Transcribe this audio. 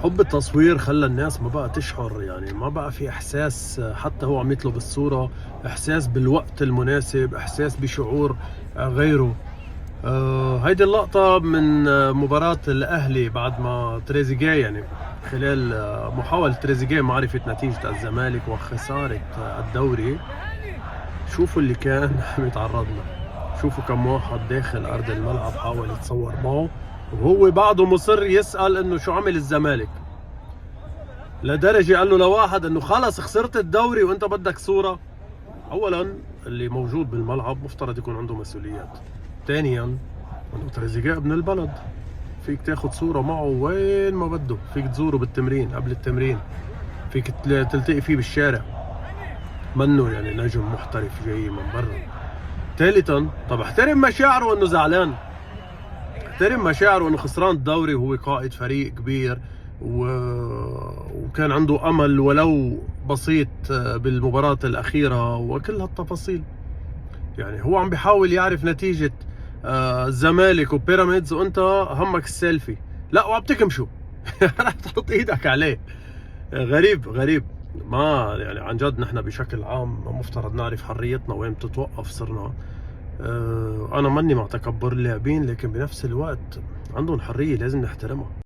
حب التصوير خلى الناس ما بقى تشعر، يعني ما بقى في إحساس حتى هو عم يطلب الصورة، إحساس بالوقت المناسب، إحساس بشعور غيره. هيدي اللقطة من مباراة الأهلي بعد ما تريزيجيه، يعني خلال محاولة تريزيجيه معرفة نتيجة الزمالك وخسارة الدوري. شوفوا اللي كان عم يتعرض له، شوفوا كم واحد داخل أرض الملعب حاول يتصور معه، وهو بعده مصر يسأل إنه شو عمل الزمالك، لدرجة قال له لواحد إنه خلص خسرت الدوري وأنت بدك صورة. أولاً اللي موجود بالملعب مفترض يكون عنده مسؤوليات. ثانياً إنه تريزيجيه ابن البلد، فيك تاخد صورة معه وين ما بده، فيك تزوره بالتمرين قبل التمرين، فيك تلتقي فيه بالشارع، منه يعني نجم محترف جاي من برا. ثالثاً طب احترم مشاعره إنه زعلان، احترم مشاعره انه خسران الدوري وهو قائد فريق كبير وكان عنده امل ولو بسيط بالمباراة الاخيرة وكل هالتفاصيل. يعني هو عم بيحاول يعرف نتيجة الزمالك وبيراميدز وانت همك السيلفي، لا وعم تكمشوا رح تحط ايدك عليه. غريب غريب. ما يعني عن جد نحن بشكل عام مفترض نعرف حريتنا وين بتتوقف. صرنا أنا ماني مع تكبر اللاعبين، لكن بنفس الوقت عندهم حرية لازم نحترمها.